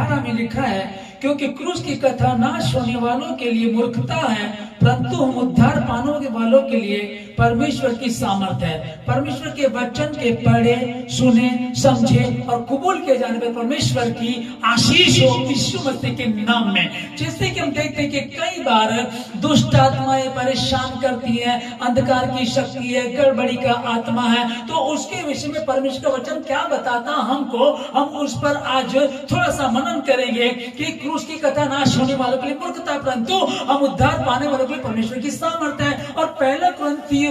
18 में लिखा है, क्योंकि क्रूस की कथा नाश होने वालों के लिए मूर्खता है, परंतु हम उद्धार पाने वालों के लिए परमेश्वर की सामर्थ है। परमेश्वर के वचन के पढ़े, सुने, समझे और कबूल किए जाने पर परमेश्वर की आशीष हो यीशु मसीह के नाम में। जैसे कि हम देखते हैं कि कई बार दुष्ट आत्माएं परेशान करती हैं, अंधकार की शक्ति है, गड़बड़ी का आत्मा है, तो उसके विषय में परमेश्वर का वचन क्या बताता हमको, हम उस पर आज थोड़ा सा मनन करेंगे कि क्रूस की कथा नाश होने वालों के लिए मूर्खता, परंतु हम उद्धार पाने वालों के लिए परमेश्वर की सामर्थ है। और पहला कुरिन्थियों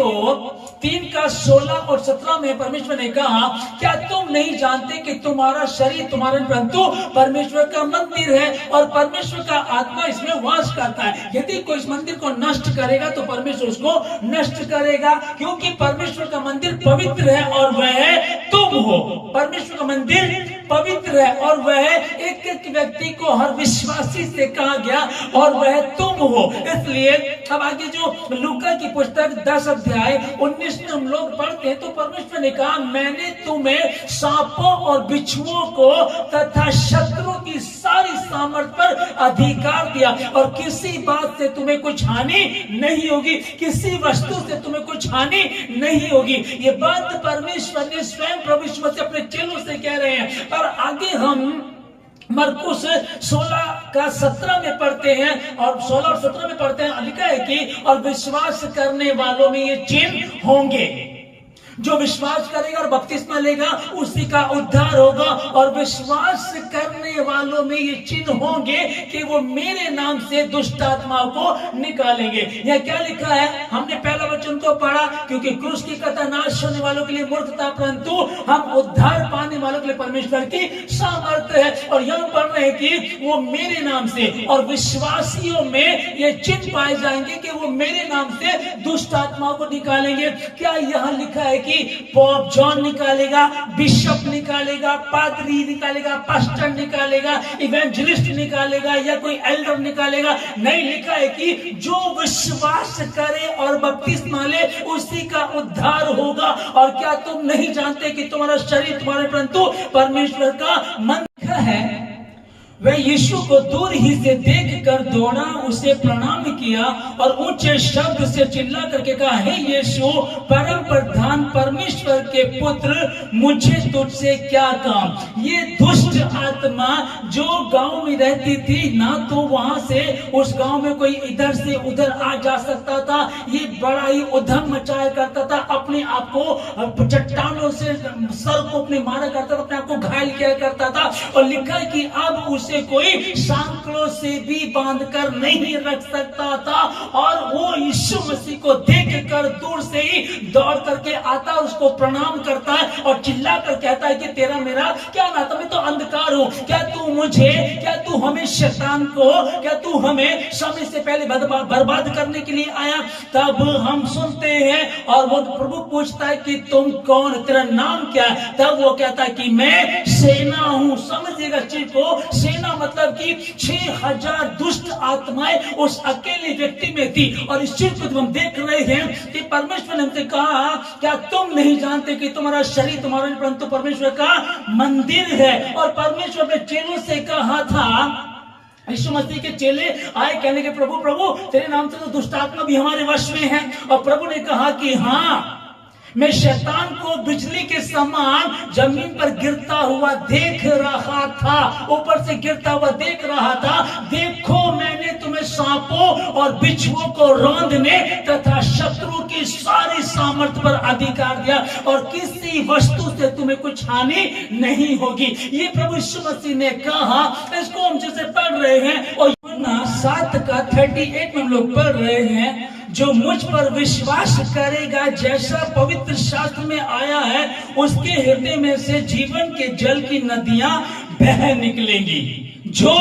3:16 और 17 में परमेश्वर ने कहा, क्या तुम नहीं जानते कि तुम्हारा शरीर तुम्हारा परंतु परमेश्वर का मंदिर है और परमेश्वर का आत्मा इसमें वास करता है। यदि कोई इस मंदिर को नष्ट करेगा तो परमेश्वर उसको नष्ट करेगा, क्योंकि परमेश्वर का मंदिर पवित्र है और वह तुम हो। परमेश्वर का मंदिर पवित्र है और वह एक एक व्यक्ति को, हर विश्वासी से कहा गया, और वह तुम हो। इसलिए अब आगे जो लूका की पुस्तक 10 अध्याय 19 में हम लोग पढ़ते हैं तो परमेश्वर ने कहा, मैंने तुम्हें सांपों और बिच्छुओं को तथा शत्रुओं की सारी सामर्थ पर अधिकार दिया और किसी बात से तुम्हें कुछ हानि नहीं होगी, किसी वस्तु से तुम्हें कुछ हानि नहीं होगी। ये बात परमेश्वर ने स्वयं प्रभु यीशु मसीह अपने चेलों से कह रहे हैं। और आगे हम मरकुस 16:17 में पढ़ते हैं और 16 और 17 में पढ़ते हैं, लिखा है कि और विश्वास करने वालों में ये चिन्ह होंगे। जो विश्वास करेगा और बपतिस्मा लेगा उसी का उद्धार होगा। और विश्वास करने वालों में ये चिन्ह होंगे कि वो मेरे नाम से दुष्ट आत्माओं को निकालेंगे। यह क्या लिखा है, हमने पहला वचन को पढ़ा, क्योंकि क्रूस की कथा नाश होने वालों के लिए मूर्खता, परंतु हम उद्धार पाने वालों के लिए परमेश्वर की सामर्थ्य है। और यहाँ पढ़ रहे हैं कि वो मेरे नाम से, और विश्वासियों में ये चिन्ह पाए जाएंगे कि वो मेरे नाम से दुष्ट आत्माओं को निकालेंगे। क्या यहाँ लिखा है कि पॉप जॉन निकालेगा, बिशप निकालेगा, पादरी निकालेगा, पास्टर निकालेगा, इवेंजलिस्ट निकालेगा या कोई एल्डर निकालेगा? नहीं, लिखा है कि जो विश्वास करे और बपतिस्मा ले उसी का उद्धार होगा। और क्या तुम नहीं जानते कि तुम्हारा शरीर तुम्हारे परंतु परमेश्वर का मंदिर है? वह यीशु को दूर ही से देखकर दौड़ा, उसे प्रणाम किया और ऊंचे शब्द से चिल्ला करके कहा, हे यीशु परम प्रधान परमेश्वर के पुत्र, मुझे तुझसे क्या काम? ये दुष्ट आत्मा जो गांव में रहती थी ना, तो वहां से उस गांव में कोई इधर से उधर आ जा सकता था। ये बड़ा ही उधम मचाया करता था, अपने आप को चट्टानों से सर को अपने मारा करता था, अपने आप को घायल किया करता था। और लिखा है कि अब उसे कोई सांकलों से भी बांधकर नहीं रख सकता था। और वो यीशु मसीह को देखकर दूर से ही दौड़ करके आता, उसको प्रणाम करता है और चिल्ला कर कहता है कि तेरा मेरा क्या नाता, मैं तो अंधकार हूं, क्या तू मुझे, क्या तू हमें शैतान को, क्या तू हमें समय से पहले बर्बाद करने के लिए आया? तब हम सुनते हैं और वो प्रभु पूछता है कि तुम कौन, तेरा नाम क्या है? तब वो कहता है कि मैं सेना हूं। समझिएगा चीज को, सेना मतलब कि 6000 दुष्ट आत्माएं उस अकेले व्यक्ति में थी। और इस चीज को हम देख रहे हैं कि परमेश्वर ने हमसे कहा, क्या तुम नहीं जानते कि तुम्हारा शरीर तुम्हारा परंतु परमेश्वर का मंदिर है? और परमेश्वर ने चेलों से कहा था, यीशु मसीह के चेले आए कहने के, प्रभु प्रभु तेरे नाम से तो दुष्ट आत्मा भी हमारे वश में है। और प्रभु ने कहा कि हाँ, मैं शैतान को बिजली के समान जमीन पर गिरता हुआ देख रहा था, ऊपर से गिरता हुआ देख रहा था। देखो मैंने तुम्हें सांपों और बिच्छुओं को रौंदने तथा शत्रु की सारी सामर्थ पर अधिकार दिया और किसी वस्तु से तुम्हें कुछ हानि नहीं होगी। ये प्रभु यीशु मसीह ने कहा। इसको हम जैसे पढ़ रहे हैं और 7:38 में हम लोग पढ़ रहे हैं, जो मुझ पर विश्वास करेगा, जैसा पवित्र शास्त्र में आया है, उसके हृदय में से जीवन के जल की नदियां बह निकलेंगी। जो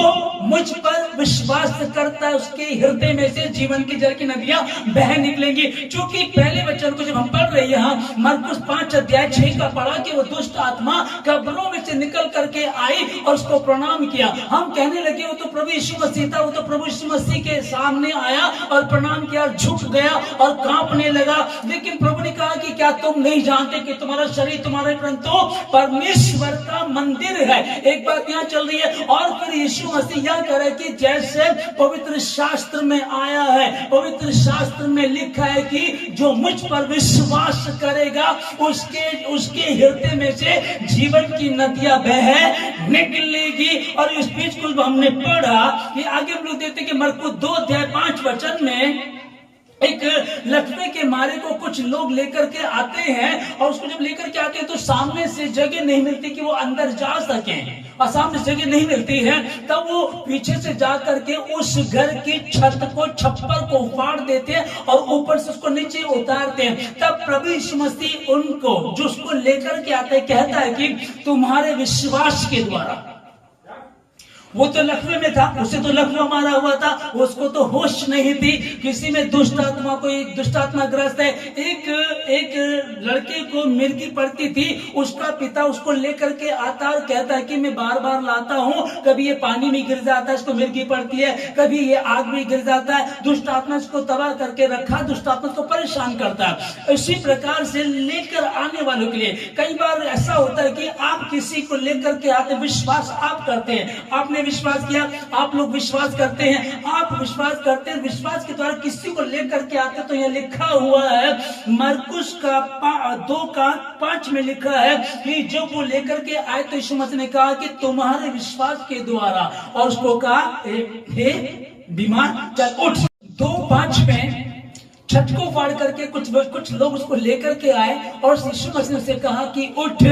मुझ पर विश्वास करता है उसके हृदय में से जीवन की जल की नदियां बह निकलेंगी। क्योंकि पहले वचन को जब हम पढ़ रहे हैं, मरकुस 5:6 का पढ़ा कि वो दुष्ट आत्मा कब्रों में से निकल करके आई और उसको प्रणाम किया। हम कहने लगे वो तो प्रभु यीशु मसीह था, वो तो प्रभु यीशु मसीह के सामने आया और प्रणाम किया और झुक गया और कांपने लगा। लेकिन प्रभु ने कहा कि क्या तुम नहीं जानते कि तुम्हारा शरीर तुम्हारे परंतु परमेश्वर का मंदिर है? एक बात यहाँ चल रही है। और फिर यीशु मसीह यह करे कि जैसे पवित्र शास्त्र में आया है, पवित्र शास्त्र में लिखा है कि जो मुझ पर विश्वास करेगा उसके हृदय में से जीवन की नदियां बह निकलेगी। और इस बीच कुछ हमने पढ़ा कि आगे हम लोग देखते कि मरकुस 2:5 में एक लकवे के मारे को कुछ लोग लेकर के आते हैं, और उसको जब लेकर के आते हैं तो सामने से जगह नहीं मिलती कि वो अंदर जा सके, और सामने जगह नहीं मिलती है, तब वो पीछे से जा करके उस घर की छत को, छप्पर को फाड़ देते हैं और ऊपर से उसको नीचे उतारते हैं। तब प्रभु यीशु मसीह उनको जो उसको लेकर के आते हैं कहता है कि तुम्हारे विश्वास के द्वारा, वो तो लकवे में था, उसे तो लकवा मारा हुआ था, उसको तो होश नहीं थी, किसी में दुष्ट आत्मा, कोई दुष्ट आत्मा ग्रस्त है। एक लड़के को मिर्गी पड़ती थी, उसका पिता उसको लेकर के आता और कहता है कि मैं बार बार लाता हूँ, कभी ये पानी में गिर जाता है, इसको मिर्गी पड़ती है, कभी ये आग में गिर जाता है, दुष्ट आत्मा इसको तबाह करके रखा, दुष्ट आत्मा को परेशान करता है। इसी प्रकार से लेकर आने वालों के लिए कई बार ऐसा होता है कि आप किसी को लेकर के आते, विश्वास आप करते हैं, आपने विश्वास किया, आप लोग विश्वास करते हैं, आप विश्वास करते हैं, विश्वास के द्वारा किसी को लेकर के आते। तो यह लिखा हुआ है मरकुस का 2:5 में लिखा है कि जब वो लेकर के आए तो यीशु मसीह ने कहा कि तुम्हारे विश्वास के द्वारा, और उसको कहा हे बीमार चल उठ। 2:5 में छत को फाड़ करके कुछ लोग उसको लेकर के आए और यीशु मसीह ने कहा कि उठ,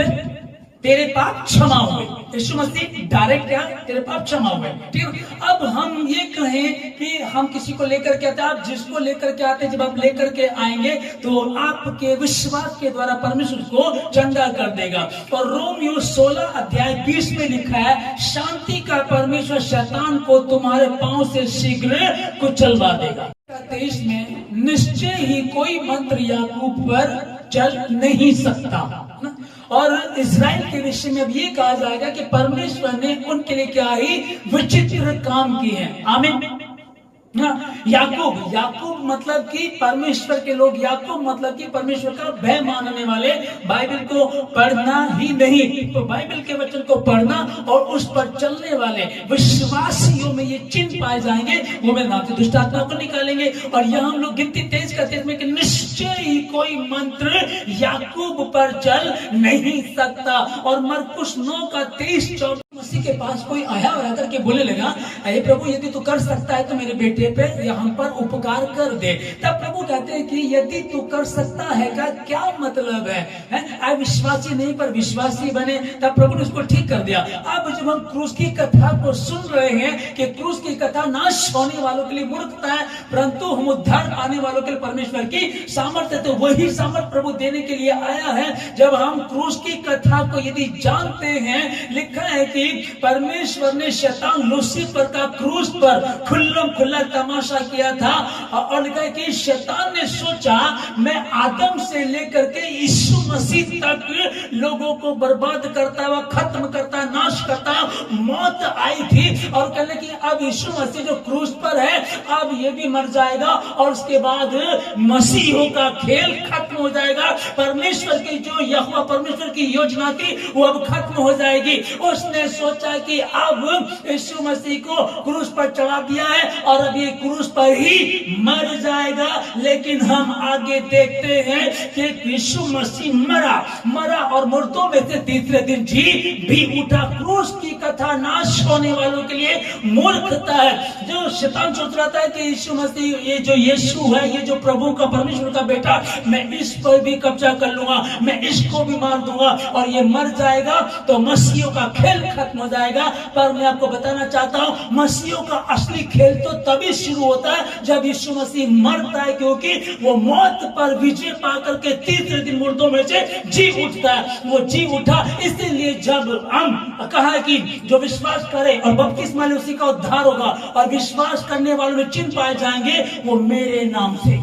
तेरे पाप क्षमा हुए। यीशु मसीह डायरेक्ट क्या, तेरे पाप क्षमा हुए। ठीक है, अब हम ये कहें कि हम किसी को लेकर के आते हैं, आप जिसको लेकर के आते हैं, जब आप लेकर के आएंगे तो आपके विश्वास के द्वारा परमेश्वर को चंगा कर देगा। और रोमियो 16:20 में लिखा है, शांति का परमेश्वर शैतान को तुम्हारे पांव से शीघ्र कुचलवा देगा। 23 में निश्चय ही कोई मंत्र याकूब पर चल नहीं सकता। और इस्राएल के विषय में अब ये कहा जाएगा कि परमेश्वर ने उनके लिए क्या ही विचित्र काम किए हैं। आमीन। याकूब मतलब कि परमेश्वर के लोग, याकूब मतलब कि परमेश्वर का भय मानने वाले, बाइबल को पढ़ना ही नहीं तो बाइबल के वचन को पढ़ना और उस पर चलने वाले विश्वासियों में ये चिन्ह पाए जाएंगे। वो मेरे नाम से दुष्ट आत्मा को निकालेंगे। और यहाँ हम लोग गिनती तेज करते हैं कि निश्चय ही कोई मंत्र याकूब पर चल नहीं सकता। और मरकुस 9:23-24 मसीह के पास कोई आया और आकर के बोले लगा, अरे प्रभु यदि तू कर सकता है तो मेरे बेटे पे यहाँ पर उपकार कर दे। तब प्रभु कहते हैं कि यदि तू कर सकता है का क्या मतलब है? अविश्वासी नहीं पर विश्वासी बने। तब प्रभु ने उसको ठीक कर दिया। अब जब हम क्रूस की कथा को सुन रहे हैं कि क्रूस की कथा नाश होने वालों के लिए मूर्खता है, परंतु हम उद्धार पाने वालों के लिए परमेश्वर की सामर्थ्य, तो वही सामर्थ्य प्रभु देने के लिए आया है। जब हम क्रूस की कथा को यदि जानते हैं, लिखा है कि परमेश्वर ने शैतान लूसीफर का क्रूस पर खुल्ला तमाशा किया था। और लिखा है कि शैतान ने सोचा मैं आदम से लेकर के यीशु मसीह तक लोगों को बर्बाद करता हुआ, खत्म करता, नाश करता। मौत आई थी और कहने की अब यीशु मसीह जो क्रूस पर है अब ये भी मर जाएगा और उसके बाद मसीहों का खेल खत्म हो जाएगा। परमेश्वर की जो यहोवा परमेश्वर की योजना थी वो अब खत्म हो जाएगी। उसने सोचा कि अब यीशु मसीह को क्रूस पर चढ़ा दिया है और अब ये क्रूस पर ही मर जाएगा। लेकिन हम आगे देखते हैं कि यीशु मसीह मरा और मुर्दों में से तीसरे दिन जी भी उठा। क्रूस की कथा नाश होने वालों के लिए मूर्खता है। जो शैतान सोच रहा था कि यीशु मसीह, ये जो यीशु है, ये जो प्रभु का परमेश्वर का बेटा, मैं इस पर भी कब्जा कर लूंगा, मैं इसको भी मार दूंगा और ये मर जाएगा तो मसीहों का खेल खत्म हो जाएगा। पर मैं आपको बताना चाहता हूं, मसीहों का असली खेल तो तभी शुरू होता है जब यीशु मसीह मरता है, क्योंकि वो मौत पर विजय पाकर के तीसरे दिन मुर्दों में से जी उठता है। वो जी उठा, इसलिए जब हम कहा कि जो विश्वास करे और बपतिस्मा ले उसी का उद्धार होगा और विश्वास करने वालों में चिन्ह पाए जाएंगे, वो मेरे नाम से,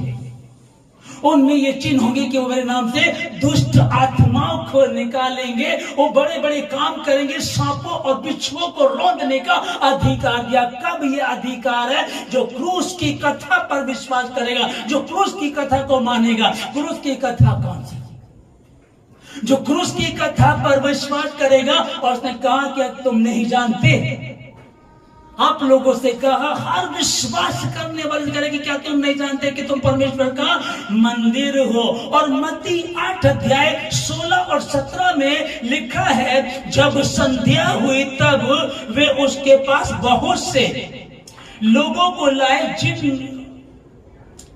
उनमें ये चिन्ह होंगे कि वो मेरे नाम से दुष्ट आत्माओं को निकालेंगे, वो बड़े बड़े काम करेंगे, सांपों और बिच्छुओं को रौंदने का अधिकार दिया। कब ये अधिकार है? जो क्रूस की कथा पर विश्वास करेगा, जो क्रूस की कथा को मानेगा। क्रूस की कथा कौन सी? जो क्रूस की कथा पर विश्वास करेगा। और उसने कहा कि तुम नहीं जानते आप लोगों से कहा, हर विश्वास करने वाले से करें कि क्या तुम नहीं जानते कि तुम परमेश्वर का मंदिर हो। और मत्ती 8 अध्याय 16 और 17 में लिखा है, जब संध्या हुई तब वे उसके पास बहुत से लोगों को लाए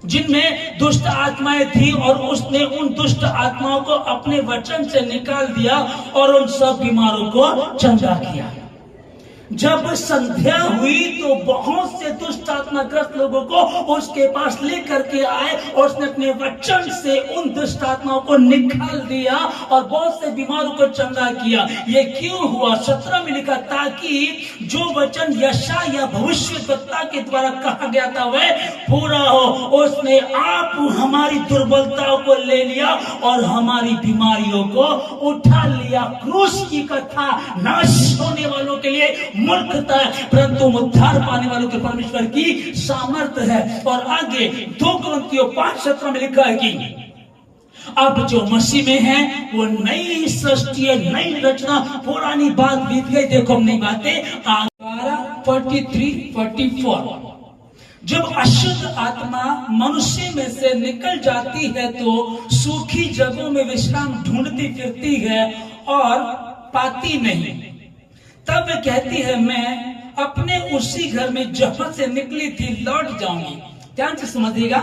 जिनमें दुष्ट आत्माएं थी, और उसने उन दुष्ट आत्माओं को अपने वचन से निकाल दिया और उन सब बीमारों को चंगा किया। जब संध्या हुई तो बहुत से दुष्ट आत्माग्रस्त लोगों को उसके पास लेकर के आए और उसने अपने वचन से उन दुष्ट आत्माओं को निकाल दिया और बहुत से बीमारों को चंगा किया। ये क्यों हुआ? 17 में लिखा, ताकि जो वचन यशायाह भविष्यद्वक्ता के द्वारा कहा गया था वह पूरा हो। उसने आप हमारी दुर्बलताओं को ले लिया और हमारी बीमारियों को उठा लिया। क्रूस की कथा नाश होने वालों के लिए मूर्खता है, परंतु उद्धार पाने वालों के परमेश्वर की सामर्थ्य है। और आगे 2 कुरिन्थियों 5:17 में लिखा है कि अब जो मसीह में है वो नई सृष्टि है, नई रचना, पुरानी बात बीत गई, देखो नई बातें 43-44। जब अशुद्ध आत्मा मनुष्य में से निकल जाती है तो सूखी जगहों में विश्राम ढूंढती फिरती है और पाती नहीं। तब वे कहती है, मैं अपने उसी घर में जहां से निकली थी लौट जाऊंगी। ध्यान से समझिएगा,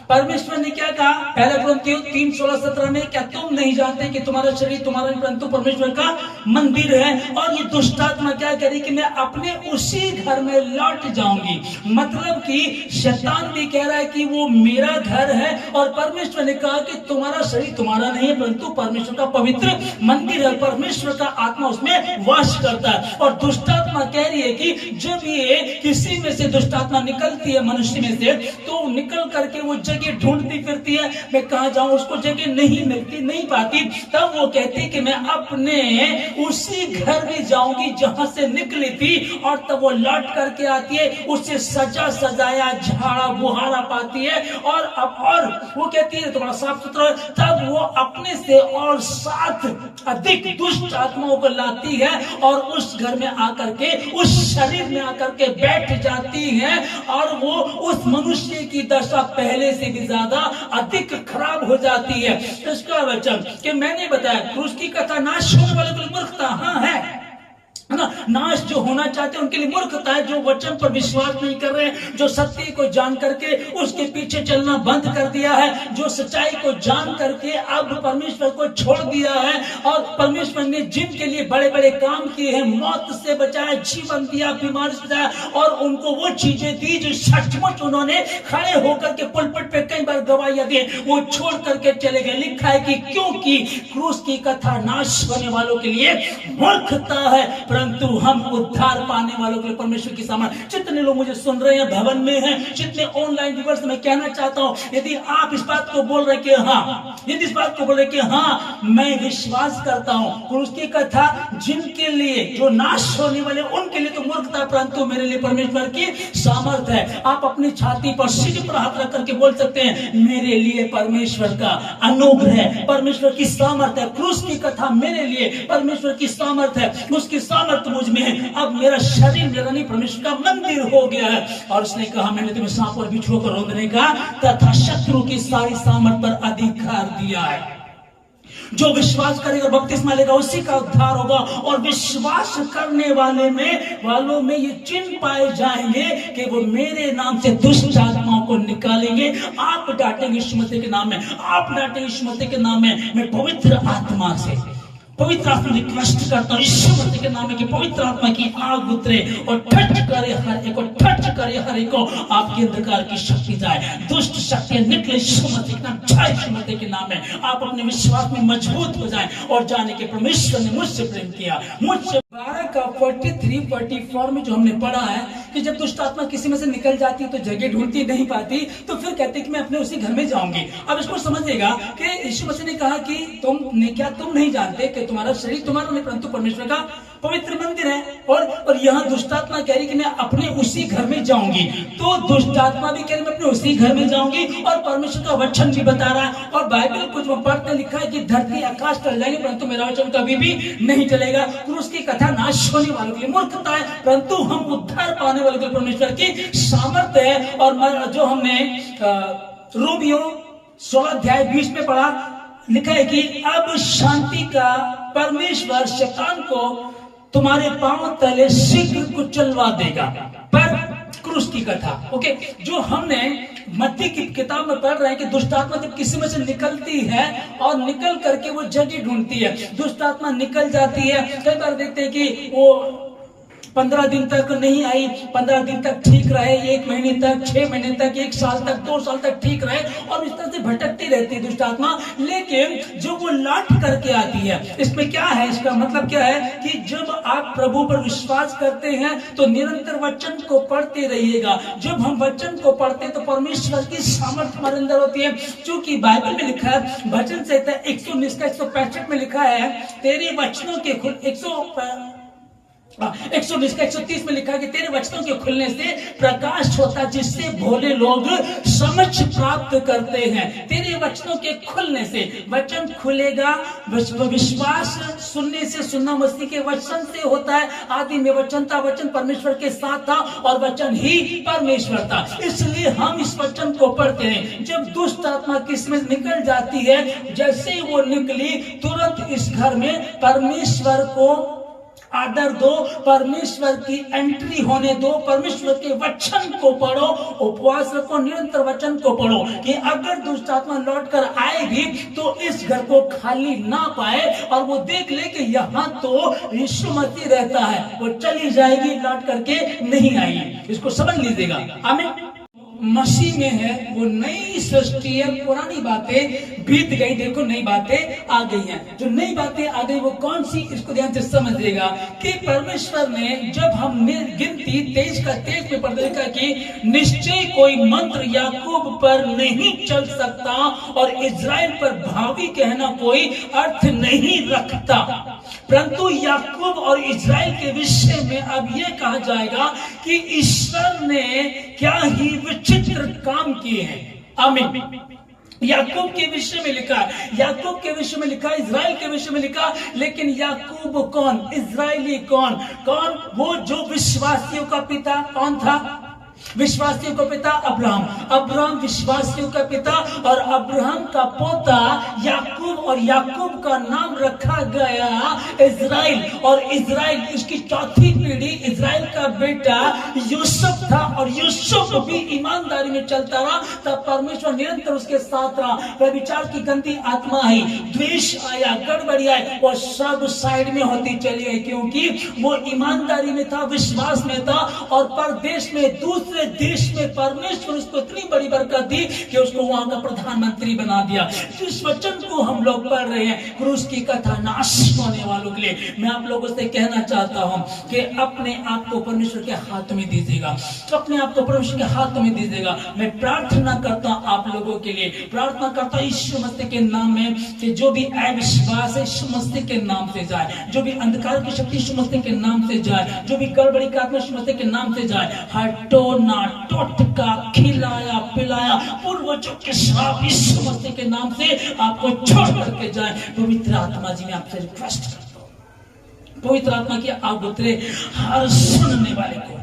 परमेश्वर ने क्या कहा? 1 कुरिन्थियों 3:16-17 में, क्या तुम नहीं जानते कि तुम्हारा शरीर तुम्हारा नहीं परंतु परमेश्वर का मंदिर है? और ये दुष्ट आत्मा क्या कह रही कि मैं अपने उसी घर में लौट जाऊंगी। मतलब कि शैतान भी कह रहा है कि वो मेरा घर है, और परमेश्वर ने कहा कि तुम्हारा शरीर तुम्हारा नहीं है परंतु परमेश्वर का पवित्र मंदिर है, परमेश्वर का आत्मा उसमें वास करता है। और दुष्ट आत्मा कह रही है कि जब ये किसी में से दुष्ट आत्मा निकलती है मनुष्य में से, तो निकल करके वो जगह ढूंढती फिरती है, मैं कहां जाऊं, उसको जगह नहीं मिलती, नहीं पाती। तब वो कहती कि मैं अपने उसी घर में जाऊंगी जहां से निकली थी, और तब वो लौट करके आती है, उससे सजा सजाया झाड़ा बुहारा पाती है, और वो कहती है तुम्हारा साफ सुथरा। तब वो अपने से और 7 अधिक दुष्ट आत्माओं को लाती है और उस घर में आकर के, उस शरीर में आकर के बैठ जाती है, और वो उस मनुष्य की दशा पहले से भी ज्यादा अधिक खराब हो जाती है। इसका वचन कि मैंने बताया, क्रूस की कथा नाश होने वाले को मूर्खता हाँ है ना, नाश जो होना चाहते हैं उनके लिए मूर्खता है, जो वचन पर विश्वास नहीं कर रहे हैं, जो सत्य को जान करके उसके पीछे चलना बंद कर दिया है, जो सच्चाई को जान करके अब परमेश्वर को छोड़ दिया है। और परमेश्वर ने जिनके लिए बड़े बड़े काम किए हैं, मौत से बचाया, जीवन दिया, बीमारी से बचाया, और उनको वो चीजें दी जो सचमुच उन्होंने खड़े होकर के पुलपिट पे कई बार गवाहियां दी, वो छोड़ करके चले गए। लिखा है कि क्योंकि क्रूस की कथा नाश होने वालों के लिए मूर्खता है, परंतु हम उद्धार पाने वालों के लिए परमेश्वर की सामर्थ्य। जितने लोग मुझे सुन रहे हैं, भवन में हैं, जितने ऑनलाइन व्यूअर्स, मैं कहना चाहता हूं, यदि आप इस बात को बोल रहे कि हाँ, यदि इस बात को बोल रहे कि हाँ मैं विश्वास करता हूं, क्रूस की कथा जिनके लिए, जो नाश होने वाले उनके लिए तो मूर्खता, परंतु मेरे लिए परमेश्वर की सामर्थ्य है। आप अपनी छाती पर, सिर पर हाथ रख करके बोल सकते हैं, मेरे लिए परमेश्वर का अनुग्रह है, परमेश्वर की सामर्थ्य है। क्रूस की कथा मेरे लिए परमेश्वर की सामर्थ्य है, उसकी सामर्थ्य मुझ में है। अब मेरा शरीर मेरा नहीं, परमेश्वर का मंदिर हो गया है। और उसने कहा, मैंने तुम्हें सांप और बिच्छुओं को रौंदने का तथा शत्रु की सारी सामर्थ पर अधिकार दिया है। जो विश्वास करेगा, बपतिस्मा लेगा, उसी का उद्धार होगा। और विश्वास करने वालों में ये चिन्ह पाए जाएंगे कि वो मेरे नाम से दुष्ट आत्माओं को निकालेंगे। आप डांटेंगे यीशु मसीह के नाम में, आप डांटेंगे यीशु मसीह के नाम में। मैं पवित्र आत्मा से रिक्वेस्ट करता हूँ यीशु मसीह के नाम में कि पवित्र आत्मा की आग उतरे और टच करे हर एक को, टच करे हर एक को। आपकी अंधकार की शक्ति जाए, दुष्ट शक्तियां निकले यीशु मसीह के नाम, जाए यीशु मसीह के नाम में। आप अपने विश्वास में मजबूत हो जाएं और जाने के परमेश्वर ने मुझसे प्रेम किया, मुझसे। 12 का 43-44 में जो हमने पढ़ा है कि जब दुष्ट आत्मा किसी में से निकल जाती है तो जगह ढूंढती नहीं पाती, तो फिर कहते कि मैं अपने उसी घर में जाऊंगी। अब इसको समझिएगा कि यीशु मसीह ने कहा कि तुम नहीं जानते कि तुम्हारा शरीर तुम्हारा नहीं परंतु परमेश्वर का पवित्र मंदिर है, और यहाँ दुष्ट आत्मा कह रही कि मैं अपने उसी घर में जाऊंगी। तो दुष्ट आत्मा भी कह रही मैं अपने उसी घर में जाऊंगी, और परमेश्वर का वचन भी बता रहा है। और बाइबल कुछ पढ़ते लिखा है कि धरती आकाश टल जाएंगे परंतु मेरा वचन कभी भी नहीं चलेगा। क्रूस की कथा नाश होने वालों के लिए मूर्खता है, परंतु हम उद्धार पाने वालों के लिए परमेश्वर की सामर्थ्य है। और जो हमने रोमियो 16:20 में पढ़ा, लिखा है कि अब शांति का परमेश्वर शैतान को तुम्हारे पांव तले शीघ्र कुचलवा देगा। पर क्रूस की कथा, ओके, जो हमने मत्ती की किताब में पढ़ रहे हैं कि दुष्ट आत्मा जब किसी में से निकलती है और निकल करके वो जगह ढूंढती है, दुष्ट आत्मा निकल जाती है। कई बार देखते हैं कि वो 15 दिन तक नहीं आई, 15 दिन तक ठीक रहे, 1 महीने तक, 6 महीने तक, 1 साल तक, 2 साल तक ठीक रहे, और इस तरह से भटकती रहती है दुष्ट आत्मा। लेकिन जो वो लौट करके आती है, इसमें क्या है, इसका मतलब क्या है कि जब आप प्रभु पर विश्वास करते हैं तो निरंतर वचन को पढ़ते रहिएगा। जब हम वचन को पढ़ते हैं तो परमेश्वर की सामर्थ्य हमारे अंदर होती है। क्योंकि बाइबल में लिखा है, भजन संहिता 119 का 165 में लिखा है, तेरे वचनों के 119 का 130 में लिखा है कि तेरे वचनों के खुलने से प्रकाश होता, जिससे भोले लोग समझ प्राप्त करते हैं। तेरे वचनों के खुलने से, वचन खुलेगा, विश्वास सुनने से, सुनना मसीह के वचन से होता है। आदि में वचन था, वचन परमेश्वर के साथ था, और वचन ही परमेश्वर था। इसलिए हम इस वचन को पढ़ते हैं। जब दुष्ट आत्मा किसमें निकल जाती है, जैसे ही वो निकली, तुरंत इस घर में परमेश्वर को आदर दो, परमेश्वर की एंट्री होने दो, परमेश्वर के वचन को पढ़ो, उपवास रखो, निरंतर वचन को पढ़ो, कि अगर दुष्ट आत्मा लौट कर आएगी तो इस घर को खाली ना पाए, और वो देख ले कि यहाँ तो यीशु मसीह रहता है, वो चली जाएगी, लौट करके नहीं आएगी। इसको समझ लीजिएगा। आमीन। मसीह में है, वो नई सृष्टि है, पुरानी बातें बीत गई, देखो नई बातें आ गई हैं। जो नई बातें आ गई वो कौन सी, इसको ध्यान से समझिएगा कि परमेश्वर ने, जब हमने गिनती 23 का 23 में पढ़ देखा कि निश्चय कोई मंत्र याकूब पर नहीं चल सकता और इजराइल पर भावी कहना कोई अर्थ नहीं रखता, परंतु याकूब और इजराइल के विषय में अब यह कहा जाएगा कि ईश्वर ने क्या ही विचित्र काम किए हैं। आमीन। याकूब के विषय में लिखा, याकूब के विषय में लिखा, इजराइल के विषय में लिखा, लेकिन याकूब कौन, इजराइली कौन, वो जो विश्वासियों का पिता कौन था, विश्वासियों का पिता अब्राहम, अब्राहम विश्वासियों का पिता, और अब्राहम का पोता याकूब, और याकूब का नाम रखा गया इजराइल, और इजराइल इसकी चौथी पीढ़ी, इजराइल का बेटा यूसुफ था, और यूसुफ भी ईमानदारी में चलता रहा, तब परमेश्वर निरंतर उसके साथ रहा। व्यभिचार की गंदी आत्मा आई, द्वेष आया, गड़बड़ी आई, और सब साइड में होती चली गई, क्योंकि वो ईमानदारी में था, विश्वास में था, और परदेश में, दूसरे देश में परमेश्वर उसको इतनी बड़ी बरकत दी कि उसको वहां का प्रधानमंत्री बना दिया। जिस वचन को हम लोग पढ़ रहे हैं, क्रूस की कथा नाश होने वालों के लिए, मैं आप लोगों से कहना चाहता हूं कि अपने आप को परमेश्वर के हाथ में दीजिएगा, अपने आप को परमेश्वर के हाथ में दीजिएगा। मैं प्रार्थना करता हूं आप लोगों के लिए, प्रार्थना करता हूं यीशु मसीह के नाम में कि जो भी अविश्वास है यीशु मसीह के नाम से जाए, जो भी अंधकार की शक्ति यीशु मसीह के नाम से जाए, जो भी गड़बड़ी का आत्मा यीशु मसीह के नाम से जाए। हटो ना, टोटका, खिलाया पिलाया पूर्वजों के श्राप यीशु मसीह के नाम से आपको छोड़ करके जाए। पवित्र आत्मा जी, मैं आपसे रिक्वेस्ट करता हूं, पवित्र आत्मा की आग उतरे हर सुनने वाले को,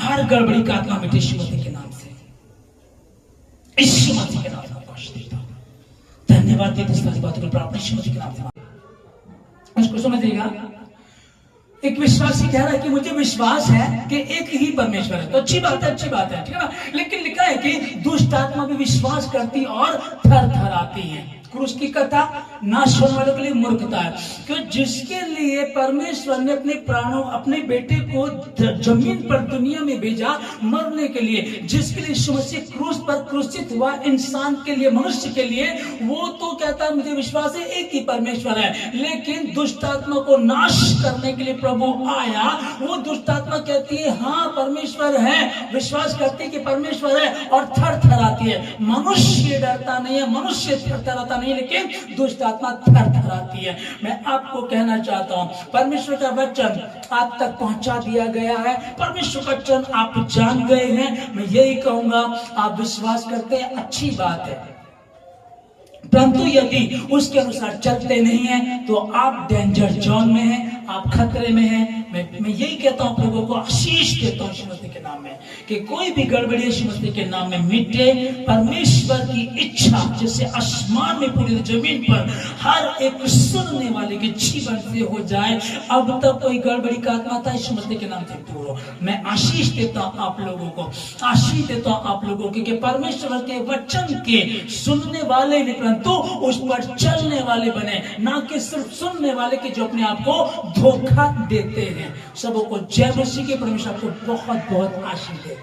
हर गड़बड़ी का आत्मा मिटे यीशु मसीह के नाम से, यीशु मसीह के नाम से आपको देता हूं। धन्यवाद देते सारी बातों को प्राप्त यीशु मसीह के नाम से। इसको समझिएगा, एक विश्वासी कह रहा है कि मुझे विश्वास है कि एक ही परमेश्वर है, तो अच्छी बात है, अच्छी बात है, ठीक है ना। लेकिन लिखा है कि दुष्ट आत्मा भी विश्वास करती और थर थर आती है। क्रूस की कथा नाश होने वालों के लिए मूर्खता है, क्योंकि जिसके लिए परमेश्वर ने अपने प्राणों, अपने बेटे को जमीन पर दुनिया में भेजा मरने के लिए, जिसके लिए यीशु मसीह क्रूस पर क्रूसित हुआ इंसान के लिए, मनुष्य के लिए, वो तो कहता है मुझे विश्वास है एक ही परमेश्वर है। लेकिन दुष्ट आत्मा को नाश करने के लिए प्रभु आया। वो दुष्ट आत्मा कहती है हाँ परमेश्वर है, विश्वास करती है कि परमेश्वर है, और थर थर आती थरथराती है। मनुष्य डरता नहीं है, मनुष्य थरथराता नहीं, लेकिन दुष्ट आत्मा थरथराती है। मैं आपको कहना चाहता हूँ, परमेश्वर का वचन आप तक पहुंचा दिया गया है, परमेश्वर का वचन आप जान गए हैं। मैं यही कहूंगा, आप विश्वास करते हैं, अच्छी बात है, परंतु यदि उसके अनुसार चलते नहीं हैं तो आप डेंजर जोन में हैं, आप खतरे में हैं। मैं यही कहता हूं, आप लोगों को आशीष देता हूं यीशु मसीह के नाम में, कि कोई भी गड़बड़ी यीशु मसीह के नाम में मिटे। परमेश्वर की इच्छा जैसे आसमान में पूरी जमीन पर हर एक सुनने वाले के जीवन से हो जाए। अब तक कोई गड़बड़ी का आत्मा था, यीशु मसीह के नाम से दूर हो। मैं आशीष देता हूं आप लोगों को, आशीष देता हूं आप लोगों को, कि परमेश्वर के वचन के सुनने वाले नहीं, परंतु उस पर चलने वाले बने, ना कि सिर्फ सुनने वाले के जो अपने आप को धोखा देते हैं। सबों को जय मसीह के। परमेश्वर को बहुत बहुत आशीष दे।